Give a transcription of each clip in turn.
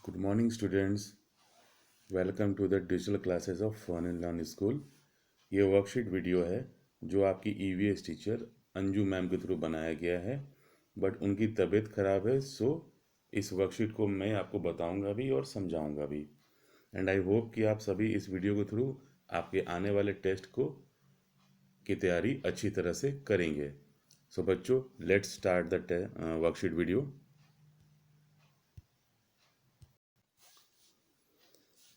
Good morning, students. Welcome to the digital classes of Fun and Learn School. ये worksheet video है जो आपकी EVS teacher Anju ma'am के through बनाया गया है, बट उनकी तबीयत खराब है, सो इस वर्कशीट को मैं आपको बताऊंगा भी और समझाऊंगा भी। एंड आई होप कि आप सभी इस वीडियो के थ्रू आपके आने वाले टेस्ट को की तैयारी अच्छी तरह से करेंगे। सो बच्चों, let's start the worksheet video.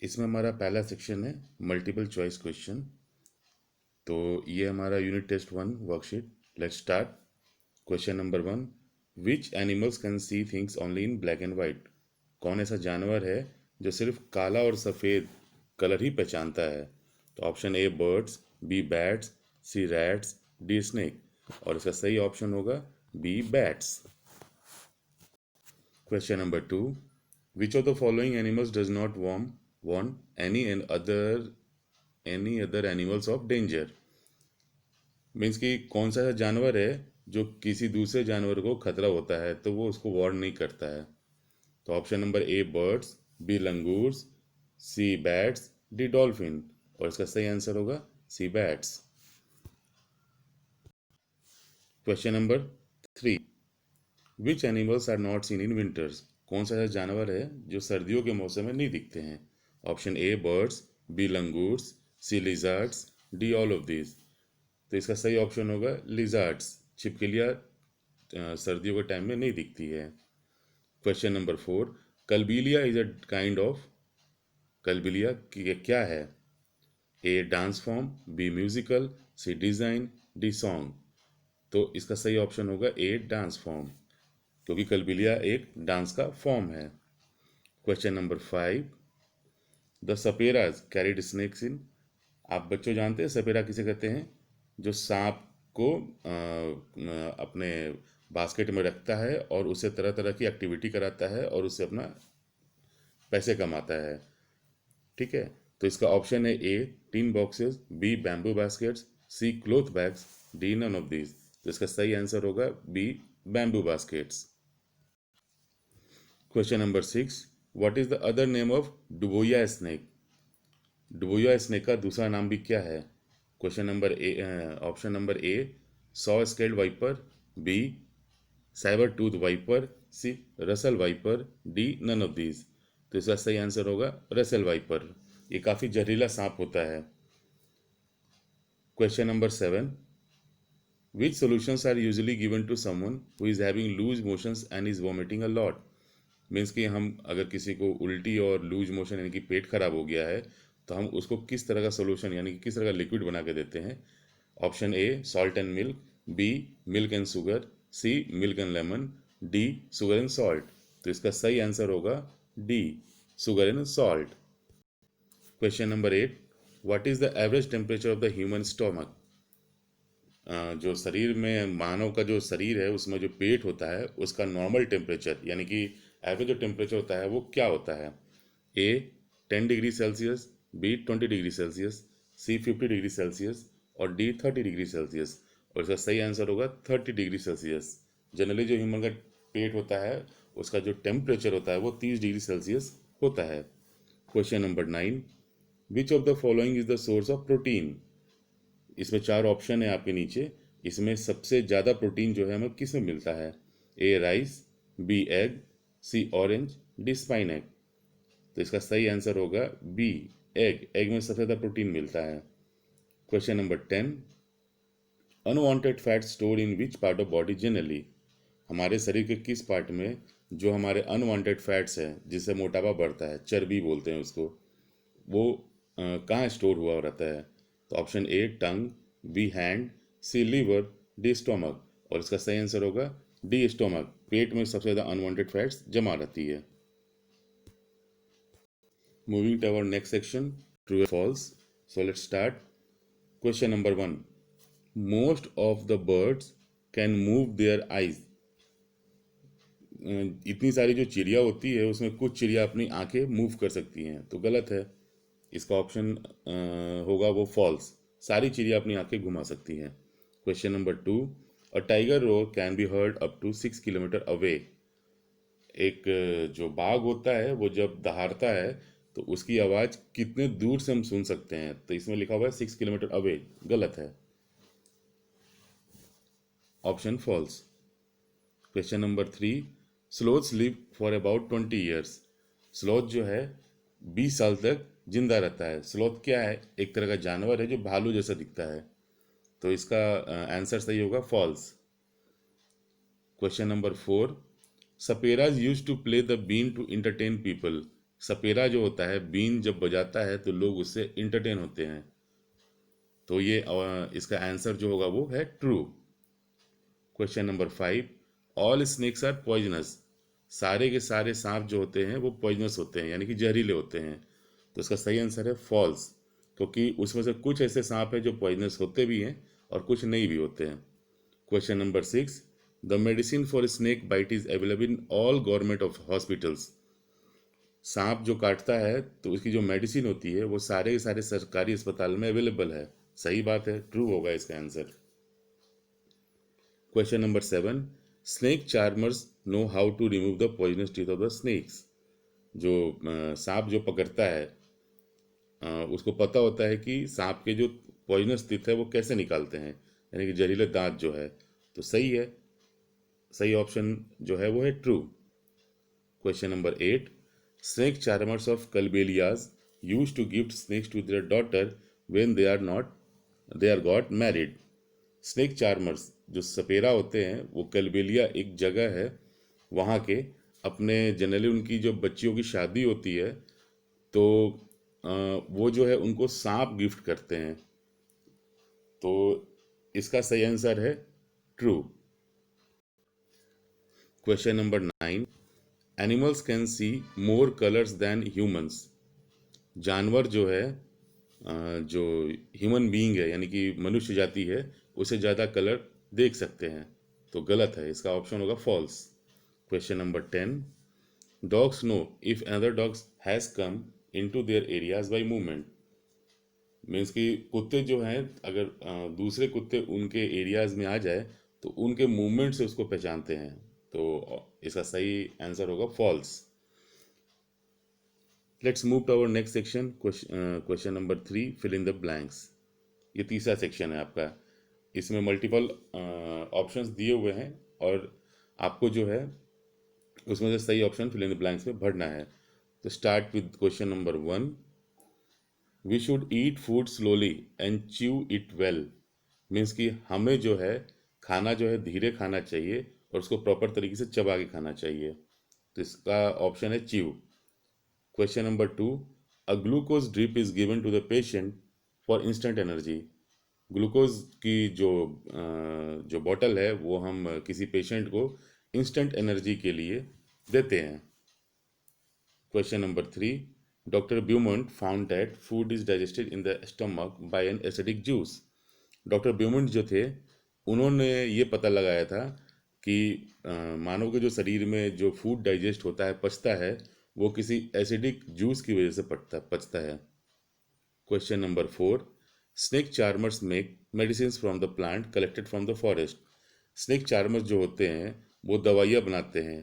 इसमें हमारा पहला सेक्शन है मल्टीपल चॉइस क्वेश्चन। तो ये हमारा unit test 1 worksheet. Let's start. Question number 1, which animals can see things only in black and white? कौन ऐसा जानवर है जो सिर्फ काला और सफ़ेद कलर ही पहचानता है? तो option A birds, B bats, C rats, D snake. और इसका सही ऑप्शन होगा B bats. Question number 2. Which of the following animals does not warn any other animals of danger? Means कि कौन सा ऐसा जानवर है जो किसी दूसरे जानवर को खतरा होता है तो वो उसको वार्न नहीं करता है? तो option number A birds, B langurs, C bats, D dolphin. और इसका सही आंसर होगा C bats. Question number 3, which animals are not seen in winters? कौन सा ऐसा जानवर है जो सर्दियों के मौसम में नहीं दिखते हैं? Option A birds, B langurs, C lizards, D all of these. तो इसका सही ऑप्शन होगा लिजार्ड्स। छिपकलियाँ सर्दियों के टाइम में नहीं दिखती है। Question number 4, Kalbelia is a kind of. Kalbelia क्या है? A dance form, B musical, C design, D song. तो इसका सही ऑप्शन होगा ए डांस फॉर्म, क्योंकि कलबिलिया एक डांस का फॉर्म है। Question number 5, the saperas carried snakes in. आप बच्चों जानते हैं सपेरा किसे कहते हैं? जो सांप को अपने बास्केट में रखता है और उससे तरह तरह की एक्टिविटी कराता है और उससे अपना पैसे कमाता है। ठीक है, तो इसका ऑप्शन है A tin boxes, B bamboo baskets, C cloth bags, D none of these. तो इसका सही आंसर होगा B bamboo baskets. Question number 6, what is the other name of Daboia snake? Daboia snake का दूसरा नाम भी क्या है? Question number A, option number A saw scaled viper, B cyber tooth viper, C Russell viper, D none of these. तो इसका सही answer होगा रसल वाइपर। ये काफ़ी जहरीला सांप होता है। Question number 7, which solutions are usually given to someone who is having loose motions and is vomiting a lot? Means कि हम अगर किसी को उल्टी और लूज मोशन यानी कि पेट खराब हो गया है तो हम उसको किस तरह का सोल्यूशन यानी कि किस तरह का लिक्विड बना के देते हैं? Option A salt and milk, B milk and sugar, C milk and lemon, D sugar and salt. तो इसका सही आंसर होगा D sugar and salt. Question number 8, what is the average temperature of the human stomach? जो शरीर में मानव का जो शरीर है उसमें जो पेट होता है उसका नॉर्मल टेम्परेचर यानी कि एवरेज जो टेम्परेचर होता है वो क्या होता है? A 10 degree Celsius, B 20 degree Celsius, C 50 degree Celsius और डी 30 डिग्री सेल्सियस। और इसका सही आंसर होगा 30 डिग्री सेल्सियस। जनरली जो ह्यूमन का पेट होता है उसका जो टेम्परेचर होता है वो 30 डिग्री सेल्सियस होता है। Question number 9, which of the following is the source of protein? इसमें चार ऑप्शन है आपके नीचे। इसमें सबसे ज़्यादा प्रोटीन जो है हमें किस में मिलता है? ए राइस, बी एग, सी ऑरेंज, डी स्पाइनक। तो इसका सही आंसर होगा बी एग। एग में सबसे ज़्यादा प्रोटीन मिलता है। Question number 10, unwanted fat store in which part of body generally? हमारे शरीर के किस पार्ट में जो हमारे अनवांटेड फैट्स हैं जिससे मोटापा बढ़ता है, चर्बी बोलते हैं उसको, वो कहाँ स्टोर हुआ रहता है? तो option A tongue, B hand, C liver, D stomach. और इसका सही आंसर होगा डी स्टोमक। पेट में सबसे ज़्यादा अनवांटेड फैट्स जमा रहती है। Moving to our next section, true और false. So let's start. Question number 1, most of the birds can move their eyes. इतनी सारी जो चिड़िया होती है उसमें कुछ चिड़िया अपनी आंखें मूव कर सकती हैं, तो गलत है। इसका ऑप्शन होगा वो फॉल्स। सारी चिड़िया अपनी आंखें घुमा सकती हैं। Question number 2, a tiger roar can be heard up to 6 kilometre away. एक जो बाघ होता है वो जब दहाड़ता है तो उसकी आवाज़ कितने दूर से हम सुन सकते हैं, तो इसमें लिखा हुआ है 6 किलोमीटर अवे, गलत है, option false. Question number 3, sloths live for about 20 years. Sloth जो है 20 साल तक जिंदा रहता है। स्लोथ क्या है? एक तरह का जानवर है जो भालू जैसा दिखता है, तो इसका आंसर सही होगा false. Question number 4, saperas use to play the been to entertain people. सपेरा जो होता है, बीन जब बजाता है तो लोग उससे इंटरटेन होते हैं, तो ये इसका आंसर जो होगा वो है true. Question number 5, all snakes are poisonous. सारे के सारे सांप जो होते हैं वो पॉइजनस होते हैं, यानी कि जहरीले होते हैं, तो इसका सही आंसर है फॉल्स, क्योंकि उसमें से कुछ ऐसे सांप हैं जो पॉइजनस होते भी हैं और कुछ नहीं भी होते हैं। Question number 6, the medicine for snake bite is available in all government of hospitals. सांप जो काटता है तो उसकी जो मेडिसिन होती है वो सारे के सारे सरकारी अस्पताल में अवेलेबल है। सही बात है, ट्रू होगा इसका answer. Question number 7, snake charmers know how to remove the poisonous teeth of the snakes. जो सांप जो पकड़ता है, उसको पता होता है कि सांप के जो पॉइजनस टीथ है वो कैसे निकालते हैं, यानी कि जहरीले दांत जो है, तो सही है, सही ऑप्शन जो है वो है true. Question number 8, snake charmers of Kalbelias use to gift snakes to their daughter when they are got married. Snake charmers जो सपेरा होते हैं, वो कलबेलिया एक जगह है वहाँ के, अपने जनरली उनकी जो बच्चियों की शादी होती है तो वो जो है उनको सांप गिफ्ट करते हैं, तो इसका सही आंसर है true. Question number 9, animals can C more colours then humans. जानवर जो है, जो ह्यूमन बीइंग है यानी कि मनुष्य जाति है, उसे ज़्यादा कलर देख सकते हैं, तो गलत है, इसका ऑप्शन होगा false. Question number 10, dogs know if another dogs has come into their areas by movement. Means कि कुत्ते जो हैं, अगर दूसरे कुत्ते उनके एरियाज में आ जाए तो उनके मूवमेंट से उसको पहचानते हैं, तो इसका सही आंसर होगा false. Let's move to our next section, question number 3, fill in the blanks. ये तीसरा सेक्शन है आपका, इसमें मल्टीपल ऑप्शंस दिए हुए हैं और आपको जो है उसमें से सही option fill in the blanks में भरना है। तो start with question number 1, we should eat food slowly and chew it well. Means कि हमें जो है खाना जो है धीरे खाना चाहिए और उसको प्रॉपर तरीके से चबा के खाना चाहिए, तो इसका ऑप्शन है chew. Question number 2, a glucose drip is given to the patient for instant energy. Glucose की जो बॉटल है वो हम किसी पेशेंट को इंस्टेंट एनर्जी के लिए देते हैं। Question number 3, doctor Beaumont found that food is digested in the stomach by an acidic juice. Doctor Beaumont जो थे, उन्होंने ये पता लगाया था कि मानव के जो शरीर में जो फूड डाइजेस्ट होता है, पचता है, वो किसी एसिडिक जूस की वजह से पचता है। Question number 4, snake charmers make medicine from the plant collected from the forest. Snake charmers जो होते हैं वो दवाइयाँ बनाते हैं,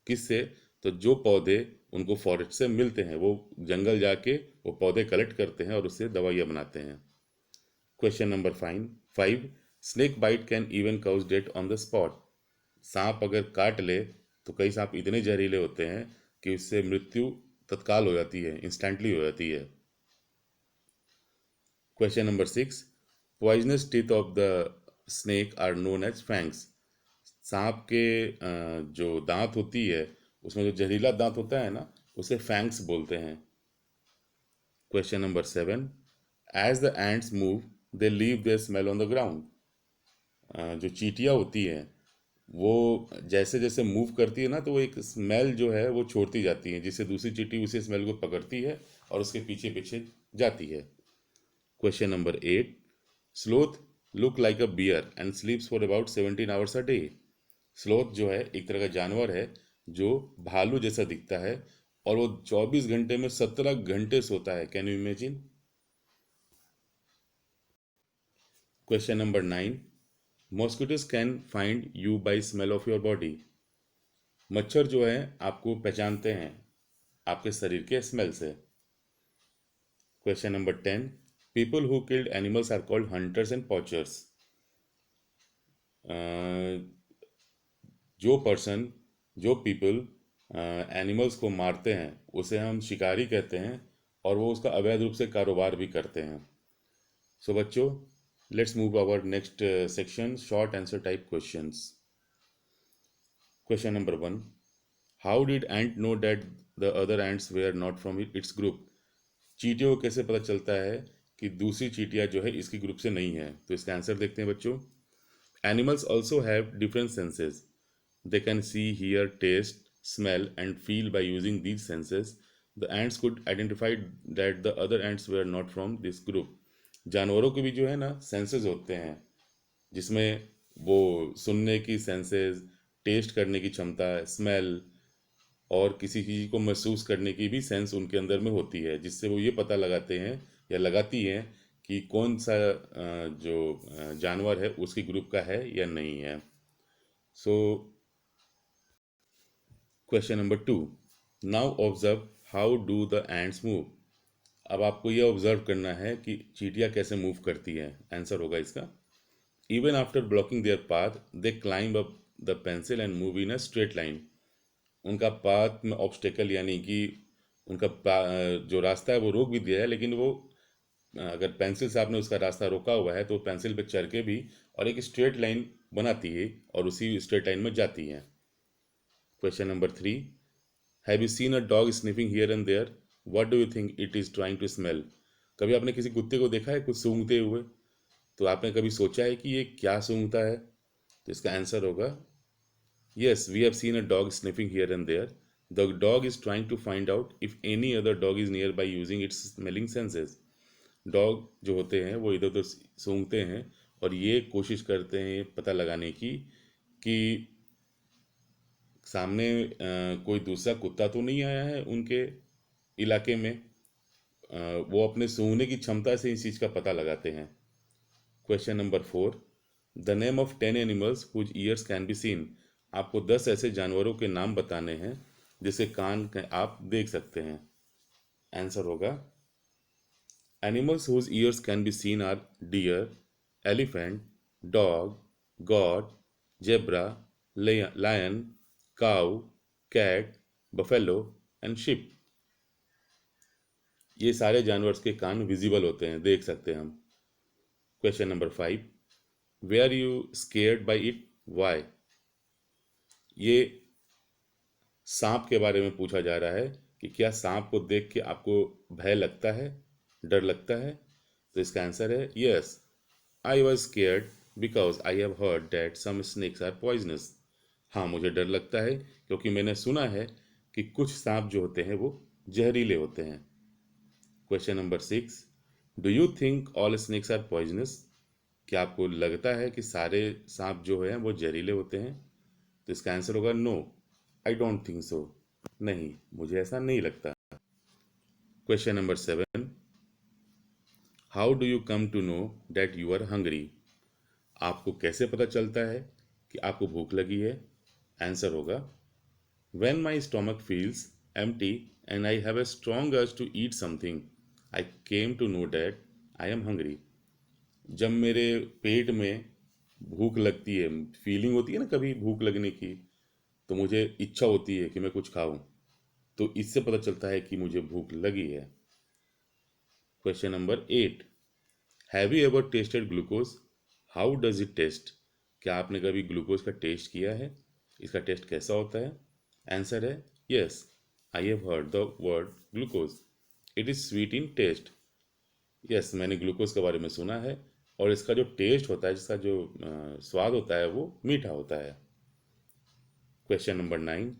किससे? तो जो पौधे उनको फॉरेस्ट से मिलते हैं, वो जंगल जाके वो पौधे कलेक्ट करते हैं और उससे दवाइयाँ बनाते हैं। Question number 5, snake bite can even cause death on the spot. सांप अगर काट ले तो कई सांप इतने जहरीले होते हैं कि उससे मृत्यु तत्काल हो जाती है, इंस्टेंटली हो जाती है। Question number 6, poisonous teeth of the snake are known as fangs. सांप के जो दांत होती है उसमें जो जहरीला दांत होता है ना, उसे फैंग्स बोलते हैं। Question number 7, as the ants move they leave their smell on the ground. जो चींटियाँ होती हैं वो जैसे जैसे मूव करती है ना, तो वो एक स्मेल जो है वो छोड़ती जाती है, जिससे दूसरी चींटी उसी स्मेल को पकड़ती है और उसके पीछे पीछे जाती है। Question number 8, sloth look like a bear and sleeps for about 17 hours a day. Sloth जो है एक तरह का जानवर है जो भालू जैसा दिखता है और वो 24 घंटे में 17 घंटे सोता है। Can you imagine? Question number 9, mosquitoes can find you by smell of your body. मच्छर जो है आपको पहचानते हैं आपके शरीर के स्मेल से। Question number 10, people who killed animals are called hunters and poachers. जो पर्सन, जो पीपल एनिमल्स को मारते हैं उसे हम शिकारी कहते हैं, और वो उसका अवैध रूप से कारोबार भी करते हैं। सो बच्चों, let's move our next section, short answer type questions. Question number 1, how did ant know that the other ants were not from its group. चींटियों को कैसे पता चलता है कि दूसरी चींटियां जो है इसकी ग्रुप से नहीं है? तो इसका आंसर देखते हैं बच्चों। Animals also have different senses. They can see, hear, taste, smell, and feel by using these senses. The ants could identify that the other ants were not from this group. जानवरों के भी जो है ना senses होते हैं, जिसमें वो सुनने की सेंसेस, टेस्ट करने की क्षमता, स्मेल, और किसी चीज़ को महसूस करने की भी सेंस उनके अंदर में होती है, जिससे वो ये पता लगाते हैं या लगाती हैं कि कौन सा जो जानवर है उसकी ग्रुप का है या नहीं है। So question number 2, now observe how do the ends move. अब आपको यह ऑब्जर्व करना है कि चींटियां कैसे मूव करती हैं। आंसर होगा इसका, even after blocking there path they climb up the pencil and move in a straight line. उनका पाथ में ऑब्स्टेकल यानी कि उनका जो रास्ता है वो रोक भी दिया है, लेकिन वो अगर पेंसिल से आपने उसका रास्ता रोका हुआ है तो पेंसिल पे चढ़ के भी और एक स्ट्रेट लाइन बनाती है और उसी स्ट्रेट लाइन में जाती है। Question number 3, have you seen a dog sniffing here and there, what do you think it is trying to smell. कभी आपने किसी कुत्ते को देखा है कुछ सूंघते हुए? तो आपने कभी सोचा है कि ये क्या सूंघता है? तो इसका आंसर होगा, yes, we have seen a dog sniffing here and there. The dog is trying to find out if any other dog is near by using its smelling senses. Dog जो होते हैं वो इधर उधर सूंघते हैं और ये कोशिश करते हैं पता लगाने की कि सामने कोई दूसरा कुत्ता तो नहीं आया है उनके इलाके में। वो अपने सूंघने की क्षमता से इस चीज़ का पता लगाते हैं। Question number 4, the name of 10 animals whose ears can be seen. आपको 10 ऐसे जानवरों के नाम बताने हैं जिसके कान आप देख सकते हैं। आंसर होगा, animals whose ears can be seen are deer, elephant, dog, goat, zebra, lion, cow, cat, buffalo and sheep. ये सारे जानवर के कान विजिबल होते हैं, देख सकते हैं हम। Question number 5, were you scared by it, why. ये सांप के बारे में पूछा जा रहा है कि क्या सांप को देख के आपको भय लगता है, डर लगता है? तो इसका आंसर है, yes, I was scared because I have heard that some snakes are poisonous. हाँ, मुझे डर लगता है क्योंकि मैंने सुना है कि कुछ सांप जो होते हैं वो जहरीले होते हैं। Question number 6, do you think all snakes are poisonous. क्या आपको लगता है कि सारे सांप जो हैं वो जहरीले होते हैं? तो इसका आंसर होगा, no, I don't think so. नहीं, मुझे ऐसा नहीं लगता। Question number 7, how do you come to know that you are hungry. आपको कैसे पता चलता है कि आपको भूख लगी है? आंसर होगा, when my stomach feels empty and I have a strong urge to eat something, I came to know that I am hungry. जब मेरे पेट में भूख लगती है, फीलिंग होती है ना कभी भूख लगने की, तो मुझे इच्छा होती है कि मैं कुछ खाऊं, तो इससे पता चलता है कि मुझे भूख लगी है। Question number 8, have you ever tested glucose, how does it taste. क्या आपने कभी ग्लूकोज का टेस्ट किया है? इसका टेस्ट कैसा होता है? आंसर है, yes, I have heard the word glucose, it is sweet in taste. Yes, मैंने ग्लूकोज के बारे में सुना है, और इसका जो टेस्ट होता है, जिसका जो स्वाद होता है वो मीठा होता है। Question number 9,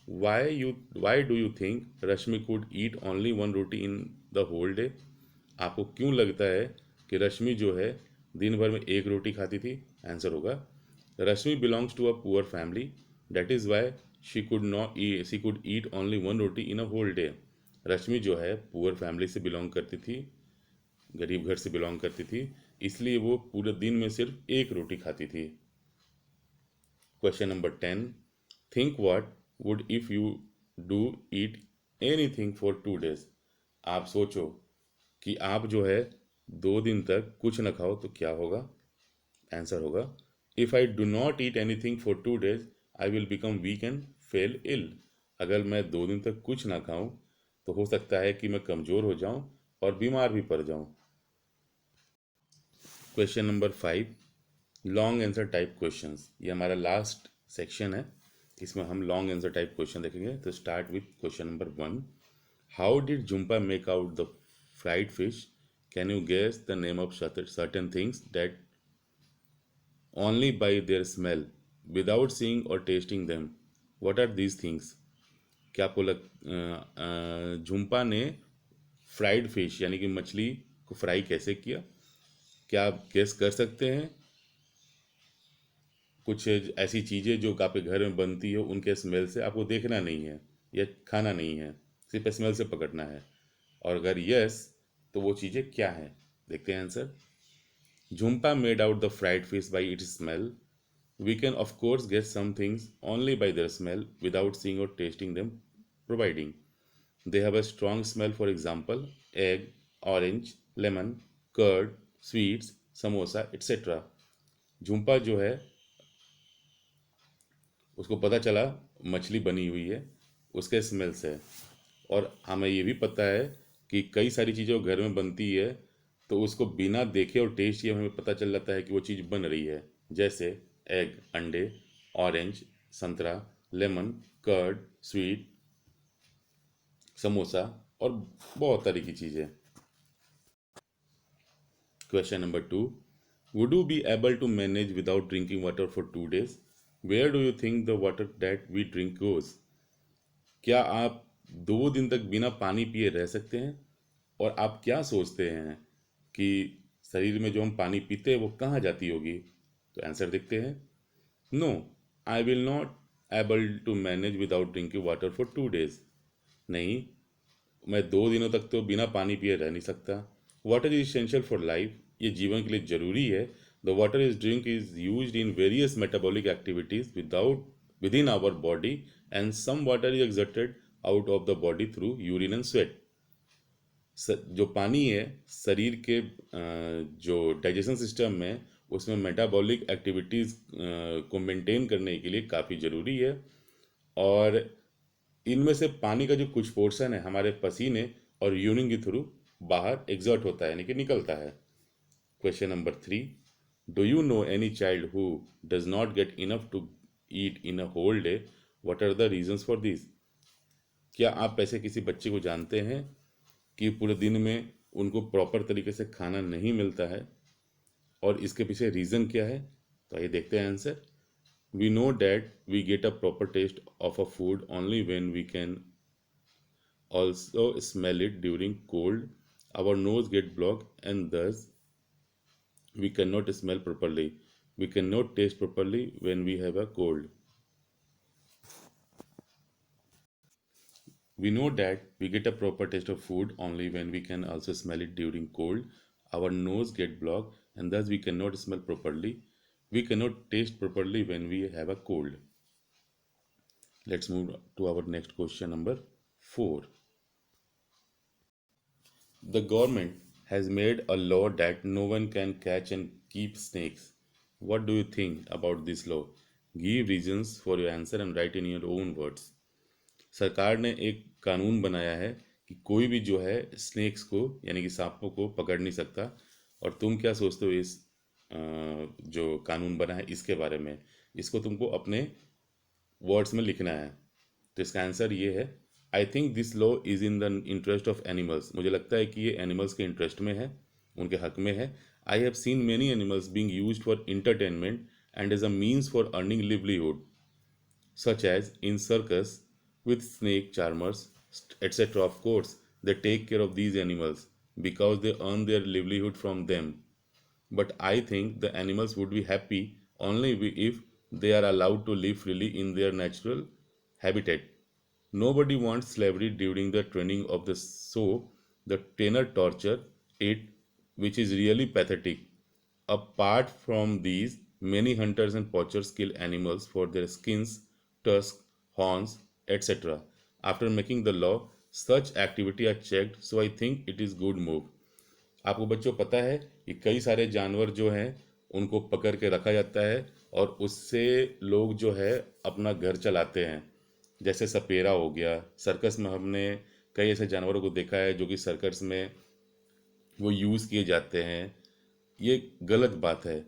why do you think Rashmi could eat only one roti in the whole day. आपको क्यों लगता है कि रश्मि जो है दिन भर में एक रोटी खाती थी? आंसर होगा, Rashmi belongs to a poor family, that is why she could eat only one roti in a whole day. Rashmi जो है पुअर फैमिली से बिलोंग करती थी, गरीब घर से बिलोंग करती थी, इसलिए वो पूरे दिन में सिर्फ एक रोटी खाती थी। Question number 10, think what would if you do eat anything for 2 days? आप सोचो कि आप जो है 2 दिन तक कुछ ना खाओ तो क्या होगा? आंसर होगा, if I do not eat anything for 2 days I will become weak and fall ill. अगर मैं 2 दिन तक कुछ ना खाऊं तो हो सकता है कि मैं कमज़ोर हो जाऊं और बीमार भी पड़ जाऊं। Question number 5, long answer type questions. ये हमारा लास्ट सेक्शन है, इसमें हम लॉन्ग आंसर टाइप क्वेश्चन देखेंगे। तो start with question number 1, how did Jhumpa make out the fried fish? Can you guess the name of certain things that only by their smell without seeing or tasting them? What are these things? क्या आपको झुम्पा ने fried fish यानी कि मछली को fry कैसे किया? क्या आप गेस कर सकते हैं कुछ ऐसी चीज़ें जो आपके घर में बनती हो उनके स्मेल से? आपको देखना नहीं है या खाना नहीं है, सिर्फ स्मेल से पकड़ना है। और अगर यस तो वो चीज़ें क्या हैं? देखते हैं answer. Jhumpa made out the fried fish by its smell. We can of course guess some things only by their smell without seeing or tasting them, providing they have a strong smell, for example, egg, orange, lemon, curd, sweets, samosa, etc. Jhumpa जो है उसको पता चला मछली बनी हुई है उसके स्मेल से। और हमें ये भी पता है कि कई सारी चीज़ें घर में बनती है तो उसको बिना देखे और टेस्ट किए हमें पता चल जाता है कि वो चीज़ बन रही है। जैसे एग अंडे, ऑरेंज संतरा, लेमन, कर्ड, स्वीट, समोसा और बहुत तरह की चीज़ें। Question number 2, would you be able to manage without drinking water for 2 days? Where do you think the water that we drink goes? क्या आप 2 दिन तक बिना पानी पिए रह सकते हैं? और आप क्या सोचते हैं कि शरीर में जो हम पानी पीते हैं वो कहाँ जाती होगी? तो आंसर देखते हैं। No, I will not able to manage without drinking water for 2 days। नहीं, मैं 2 दिनों तक तो बिना पानी पिए रह नहीं सकता। Water is essential for life, ये जीवन के लिए जरूरी है। The water is drink is use in various metabolic activities without with in our body and some water is exerted out of the body through urine and sweat. जो पानी है शरीर के जो डाइजेशन सिस्टम में उसमें मेटाबॉलिक एक्टिविटीज़ को maintain करने के लिए काफ़ी ज़रूरी है। और इनमें से पानी का जो कुछ पोर्शन है हमारे पसीने और यूरिन के थ्रू बाहर एग्जर्ट होता है यानी कि निकलता है। Question number 3, do you know any child who does not get enough to eat in a whole day? What are the reasons for this? क्या आप ऐसे किसी बच्चे को जानते हैं कि पूरे दिन में उनको प्रॉपर तरीके से खाना नहीं मिलता है? और इसके पीछे रीज़न क्या है? तो आइए देखते हैं answer. We know that we get a proper taste of a food only when we can also smell it during cold. Our nose get blocked and thus we cannot smell properly. We cannot taste properly when we have a cold. We know that we get a proper taste of food only when we can also smell it during cold. Our nose get blocked and thus we cannot smell properly. We cannot taste properly when we have a cold. Let's move to our next question number 4. The government has made a law that no one can catch and keep snakes. What do you think about this law? Give reasons for your answer and write in your own words. सरकार ने एक कानून बनाया है कि कोई भी जो है स्नेक्स को यानी कि सांपों को पकड़ नहीं सकता। और तुम क्या सोचते हो इस जो कानून बना है इसके बारे में? इसको तुमको अपने वर्ड्स में लिखना है। तो इसका आंसर ये है, I think this law is in the interest of animals. मुझे लगता है कि ये एनिमल्स के इंटरेस्ट में है, उनके हक में है। I have seen many animals being use for entertainment and as a means for earning livelihood such as in circus with snake charmers, etc. Of course, they take care of these animals because they earn their livelihood from them. But I think the animals would be happy only if they are allowed to live freely in their natural habitat. Nobody wants slavery during the training of the show. The trainer torture it, which is really pathetic. Apart from these, many hunters and poachers kill animals for their skins, tusks, horns, etc. After making the law, such activity are checked, so I think it is good move. आपको बच्चों पता है कि कई सारे जानवर जो हैं उनको पकड़ के रखा जाता है और उससे लोग जो है अपना घर चलाते हैं। जैसे सपेरा हो गया, सर्कस में हमने कई ऐसे जानवरों को देखा है जो कि सर्कस में वो यूज़ किए जाते हैं। ये गलत बात है,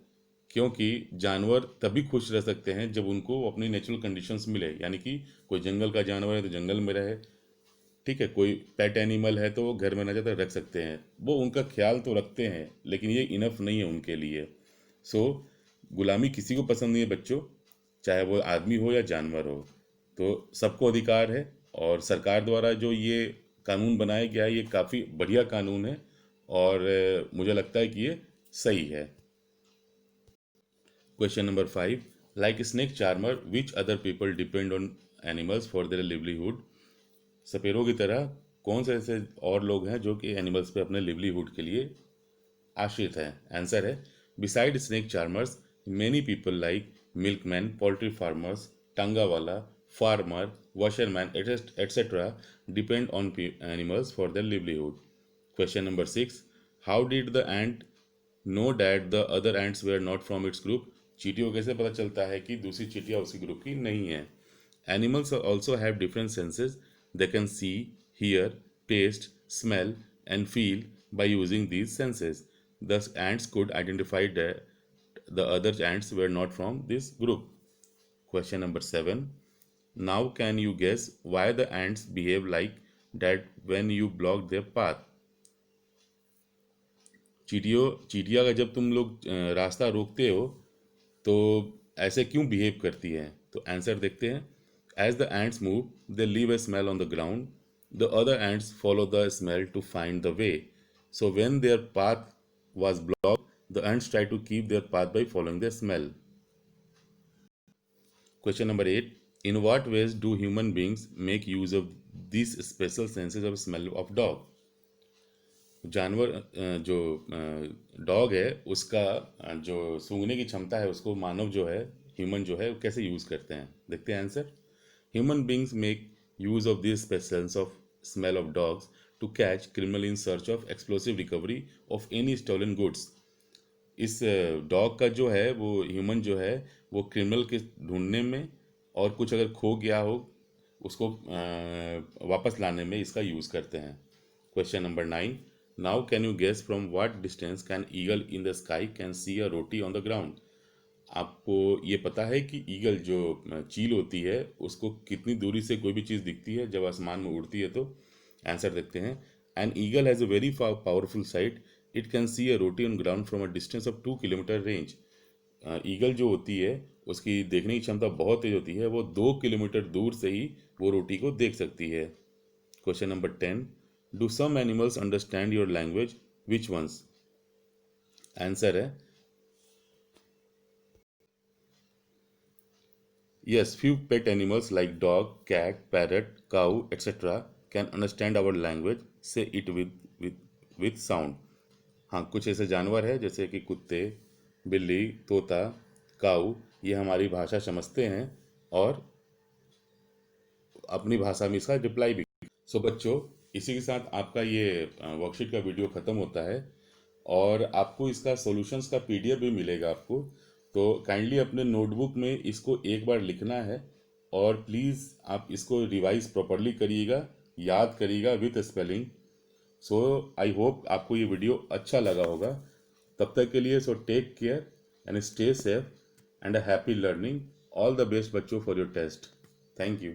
क्योंकि जानवर तभी खुश रह सकते हैं जब उनको अपनी नेचुरल कंडीशंस मिले, यानी कि कोई जंगल का जानवर है तो जंगल में रहे, ठीक है, कोई पेट एनिमल है तो वो घर में ना जाकर रख सकते हैं, वो उनका ख्याल तो रखते हैं लेकिन ये इनफ नहीं है उनके लिए। सो गुलामी किसी को पसंद नहीं है बच्चों, चाहे वो आदमी हो या जानवर हो, तो सबको अधिकार है। और सरकार द्वारा जो ये कानून बनाया गया है ये काफ़ी बढ़िया कानून है और मुझे लगता है कि ये सही है। Question number 5, like snake charmer which other people depend on animals for their livelihood. सपेरों की तरह कौन से ऐसे और लोग हैं जो कि एनिमल्स पे अपने लिवलीहुड के लिए आश्रित हैं? आंसर है, beside snake charmers many people like milkman, poultry farmers, टांगा वाला, farmer, washerman etc. Depend on animals for their livelihood. Question number 6, how did the ant know that the other ants were not from its group? चींटियों को कैसे पता चलता है कि दूसरी चींटियां उसी ग्रुप की नहीं है? Animals also have different senses. They can see, hear, taste, smell, and feel by using these senses. Thus, ants could identify that the other ants were not from this group. Question number 7. Now, can you guess why the ants behave like that when you block their path? चीटिया का जब तुम लोग रास्ता रोकते हो तो ऐसे क्यों बिहेव करती है? तो आंसर देखते हैं। As the ants move they leave a smell on the ground, the other ants follow the smell to find the way, so when their path was blocked, the ants try to keep their path by following the smell. Question number 8. In what ways do human beings make use of these special senses of smell of dog? जानवर जो dog है उसका जो सूंघने की क्षमता है उसको मानव जो है, ह्यूमन जो है, वो कैसे यूज़ करते हैं? देखते हैं answer. Human beings make use of this specials of smell of dogs to catch criminal in search of explosive recovery of any stolen goods. इस डॉग का जो है वो ह्यूमन जो है वो क्रिमिनल के ढूंढने में और कुछ अगर खो गया हो उसको वापस लाने में इसका यूज़ करते हैं। Question number 9, now can you guess from what distance can eagle in the sky can see a roti on the ground? आपको ये पता है कि ईगल जो चील होती है उसको कितनी दूरी से कोई भी चीज़ दिखती है जब आसमान में उड़ती है? तो आंसर देखते हैं। An eagle has a very powerful site, it can see a roti on ground from a distance of 2 kilometre range. Eagle जो होती है उसकी देखने की क्षमता बहुत तेज होती है, वो 2 किलोमीटर दूर से ही वो रोटी को देख सकती है। Question number 10, do some animals understand your language, which ones? Answer है yes, few pet animals like dog, cat, parrot, cow, etc. can understand our language, say it with sound. हाँ, कुछ ऐसे जानवर हैं जैसे कि कुत्ते, बिल्ली, तोता, काऊ, ये हमारी भाषा समझते हैं और अपनी भाषा में इसका रिप्लाई भी। सो बच्चों, इसी के साथ आपका ये वर्कशीट का वीडियो ख़त्म होता है और आपको इसका सॉल्यूशंस का पीडीएफ भी मिलेगा आपको। तो काइंडली अपने नोटबुक में इसको एक बार लिखना है और प्लीज़ आप इसको रिवाइज प्रॉपरली करिएगा, याद करिएगा with spelling. So I hope आपको ये वीडियो अच्छा लगा होगा। तब तक के लिए so take care and stay safe and a happy learning. All the best बच्चों for your test. Thank you.